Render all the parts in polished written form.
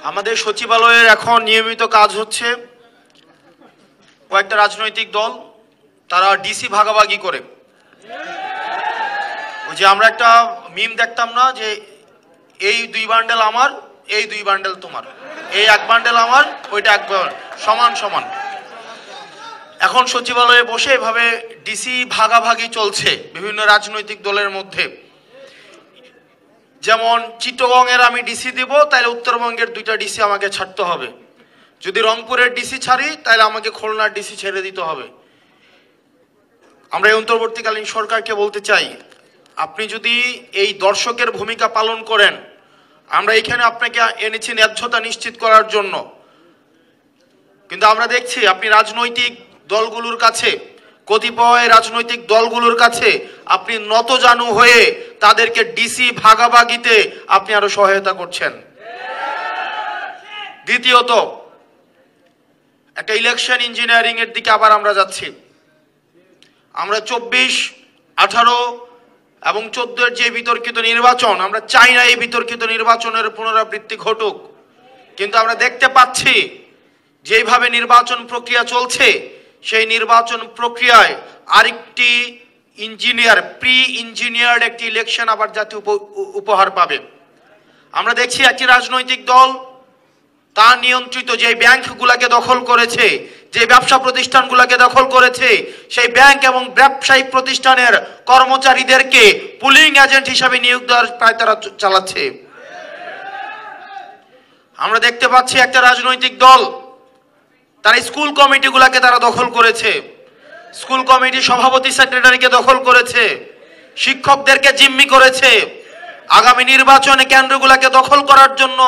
আমাদের সচিবালয়ের এখন নিয়মিত কাজ হচ্ছে কয়েকটা রাজনৈতিক দল তারা ডিসি ভাগাভাগি করে। ওই যে আমরা একটা মিম দেখতাম না যে এই 2 বান্ডেল আমার, এই 2 বান্ডেল তোমার, এই 1 বান্ডেল আমার, ওইটা 1 সমান সমান। এখন সচিবালয়ে বসে এভাবে ডিসি ভাগাভাগি চলছে বিভিন্ন রাজনৈতিক দলের মধ্যে। যেমন চিটগংয়ের আমি ডিসি দিব, তাহলে উত্তরবঙ্গের 2টা ডিসি আমাকে ছাড়তে হবে। যদি রংপুরের ডিসি ছাড়ি তাহলে আমাকে খুলনার ডিসি ছেড়ে দিতে হবে। আমরা এই অন্তর্বর্তীকালীন সরকারকে বলতে চাই, আপনি যদি এই দর্শকের ভূমিকা পালন করেন, আমরা এখানে আপনাকে এনেছি ন্যায্যতা নিশ্চিত করার জন্য, কিন্তু আমরা দেখছি আপনি রাজনৈতিক দলগুলোর কাছে, কতিপয় রাজনৈতিক দলগুলোর কাছে আপনি নতজানু হয়ে তাদেরকে ডিসি ভাগাভাগিতে আপনি আরো সহায়তা করছেন। দ্বিতীয়ত, একটা ইলেকশন ইঞ্জিনিয়ারিং এর দিকে আবার আমরা যাচ্ছি। আমরা 24, 18 এবং 14 যে বিতর্কিত নির্বাচন, আমরা চাই না এই বিতর্কিত নির্বাচনের পুনরাবৃত্তি ঘটুক, কিন্তু আমরা দেখতে পাচ্ছি যেভাবে নির্বাচন প্রক্রিয়া চলছে, সেই নির্বাচন প্রক্রিয়ায় আরেকটি প্রি ইঞ্জিনিয়ার্ড একটি ইলেকশন আবার জাতীয় উপহার পাবে। আমরা দেখছি একটি রাজনৈতিক দল তার নিয়ন্ত্রিত যে ব্যাংকগুলোকে দখল করেছে, যে ব্যবসা প্রতিষ্ঠানগুলোকে দখল করেছে, সেই ব্যাংক এবং ব্যবসায়িক প্রতিষ্ঠানের কর্মচারীদেরকে পুলিং এজেন্ট হিসাবে নিয়োগ দেওয়ার প্রায় তারা চালাচ্ছে। আমরা দেখতে পাচ্ছি একটা রাজনৈতিক দল তারা স্কুল কমিটিগুলোকে তারা দখল করেছে, স্কুল কমিটি সভাপতি সেক্রেটারিকে দখল করেছে, শিক্ষকদেরকে জিম্মি করেছে। আগামী নির্বাচনে কেন্দ্রগুলোকে দখল করার জন্য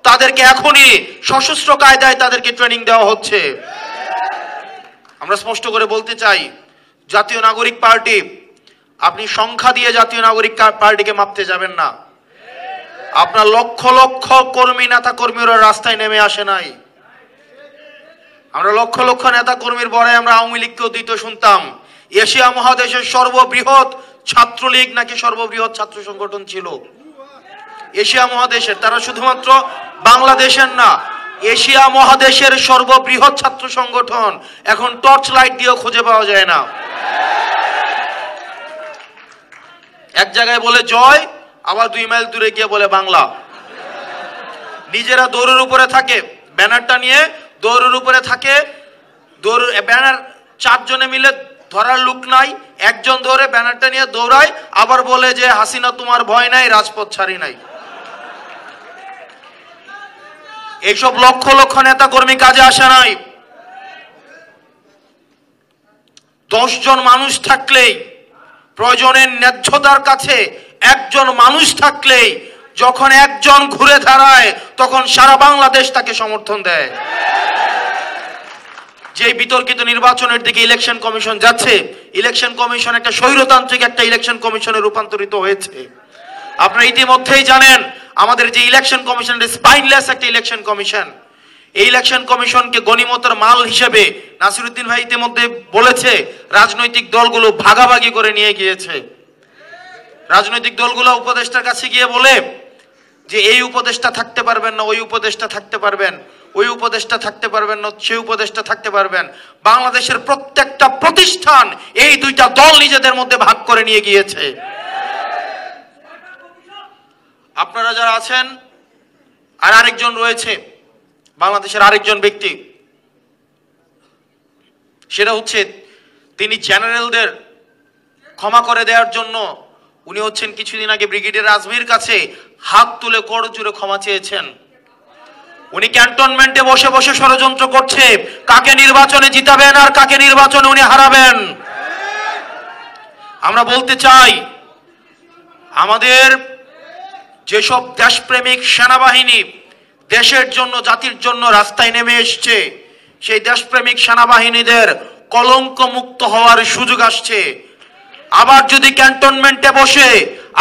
তাদেরকে এখনই সশস্ত্র কায়দায় তাদেরকে ট্রেনিং দেওয়া হচ্ছে। আমরা স্পষ্ট করে বলতে চাই, জাতীয় নাগরিক পার্টি, আপনি সংখ্যা দিয়ে জাতীয় নাগরিক পার্টিকে মাপতে যাবেন না। আপনার লক্ষ লক্ষ কর্মী নেতা কর্মীরা রাস্তায় নেমে আসে নাই। আমরা লক্ষ লক্ষ নেতা কর্মীর পরে আমরা আওয়ামী লীগকেও দিতে শুনতাম এশিয়া মহাদেশের সর্ববৃহৎ ছাত্রলীগ নাকি সর্ববৃহৎ ছাত্র সংগঠন ছিল এশিয়া মহাদেশের। তারা শুধুমাত্র বাংলাদেশের না, এশিয়া মহাদেশের সর্ববৃহৎ ছাত্র সংগঠন এখন টর্চ লাইট দিয়েও খুঁজে পাওয়া যায় না। এক জায়গায় বলে জয়, আবার 2 মাইল দূরে গিয়ে বলে বাংলা। নিজেরা দৌড়ের উপরে থাকে, ব্যানারটা নিয়ে দৌড়ের উপরে থাকে, ব্যানার 4 জনে মিলে ধরার লোক নাই, একজন ধরে ব্যানারটা নিয়ে দৌড়ায়, আবার বলে যে হাসিনা তোমার ভয় নাই, রাজপথ ছাড়ি নাই। এইসব লক্ষ লক্ষ নেতা কর্মী কাজে আসে নাই। 10 জন মানুষ থাকলেই, প্রয়োজনের ন্যায্যতার কাছে একজন মানুষ থাকলেই, যখন একজন ঘুরে দাঁড়ায় তখন সারা বাংলাদেশ তাকে সমর্থন দেয়। যে বিতর্কিত নির্বাচনের দিকে ইলেকশন কমিশন যাচ্ছে, ইলেকশন কমিশন একটা স্বৈরতান্ত্রিক একটা ইলেকশন কমিশনে রূপান্তরিত হয়েছে। আপনারা ইতিমধ্যেই জানেন আমাদের যে ইলেকশন কমিশন স্পাইনলেস একটা ইলেকশন কমিশন। এই ইলেকশন কমিশনকে গনিমতের মাল হিসেবে নাসিরউদ্দিন ভাই ইতিমধ্যে বলেছে রাজনৈতিক দলগুলো ভাগাভাগি করে নিয়ে গিয়েছে। রাজনৈতিক দলগুলো উপদেষ্টার কাছে গিয়ে বলে যে এই উপদেষ্টা থাকতে পারবেন না, ওই উপদেষ্টা থাকতে পারবেন, ওই উপদেষ্টা থাকতে পারবেন না, সেই উপদেষ্টা থাকতে পারবেন। বাংলাদেশের প্রত্যেকটা প্রতিষ্ঠান এই 2টা দল নিজেদের মধ্যে ভাগ করে নিয়ে গিয়েছে। আপনারা যারা আছেন, আর আরেকজন রয়েছে বাংলাদেশের আরেকজন ব্যক্তি, সেটা হচ্ছে তিনি জেনারেলদের ক্ষমা করে দেওয়ার জন্য উনি হচ্ছেন কিছুদিন আগে ব্রিগেডিয়ার আজমির কাছে হাত তুলে করজোড়ে ক্ষমা চেয়েছেন। উনি ক্যান্টনমেন্টে বসে বসে ষড়যন্ত্র করছে কাকে নির্বাচনে জিতাবেন আর কাকে নির্বাচনে উনি হারাবেন। আমরা বলতে চাই, আমাদের যেসব দেশপ্রেমিক সেনাবাহিনী দেশের জন্য জাতির জন্য রাস্তায় নেমে এসছে, সেই দেশপ্রেমিক সেনাবাহিনীদের কলঙ্ক মুক্ত হওয়ার সুযোগ আসছে। আবার যদি ক্যান্টনমেন্টে বসে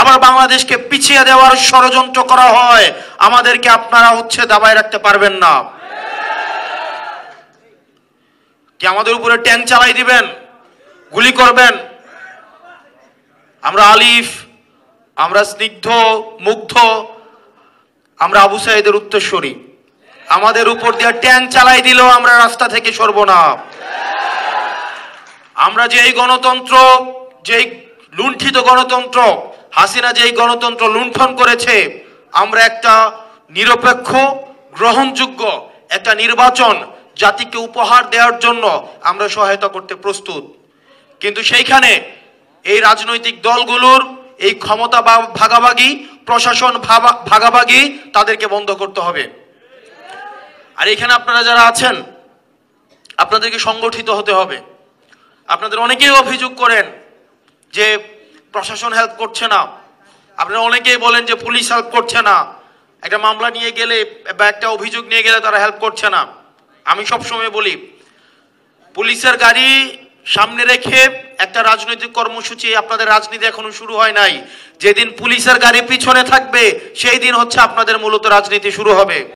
আবার বাংলাদেশকে পিছিয়ে দেওয়ার ষড়যন্ত্র করা হয়, আমাদেরকে আপনারা দাবায় রাখতে পারবেন না। কি আমাদের উপরে ট্যাঙ্ক চালাই দিবেন, গুলি করবেন? আমরা আলিফ, আমরা স্নিগ্ধ, মুগ্ধ, আমরা আবু সাইদের উত্তরসূরি। আমাদের উপর দিয়ে ট্যাঙ্ক চালাই দিলেও আমরা রাস্তা থেকে সরব না। আমরা যে এই গণতন্ত্র, যেই লুণ্ঠিত গণতন্ত্র, হাসিনা যেই গণতন্ত্র লুণ্ঠন করেছে, আমরা একটা নিরপেক্ষ গ্রহণযোগ্য একটা নির্বাচন জাতিকে উপহার দেওয়ার জন্য আমরা সহায়তা করতে প্রস্তুত। কিন্তু সেইখানে এই রাজনৈতিক দলগুলোর এই ক্ষমতা ভাগাভাগি, প্রশাসন ভাগাভাগি তাদেরকে বন্ধ করতে হবে। আর এখানে আপনারা যারা আছেন আপনাদেরকে সংগঠিত হতে হবে। আপনাদের অনেকেই অভিযোগ করেন যে প্রশাসন হেল্প করছে না, আপনারা অনেকেই বলেন যে পুলিশ হেল্প করছে না, একটা মামলা নিয়ে গেলে বা একটা অভিযোগ নিয়ে গেলে তারা হেল্প করছে না। আমি সবসময় বলি, পুলিশের গাড়ি সামনে রেখে একটা রাজনৈতিক কর্মসূচি, আপনাদের রাজনীতি এখনো শুরু হয় নাই। যেদিন পুলিশের গাড়ি পিছনে থাকবে সেই দিন হচ্ছে আপনাদের মূলত রাজনীতি শুরু হবে।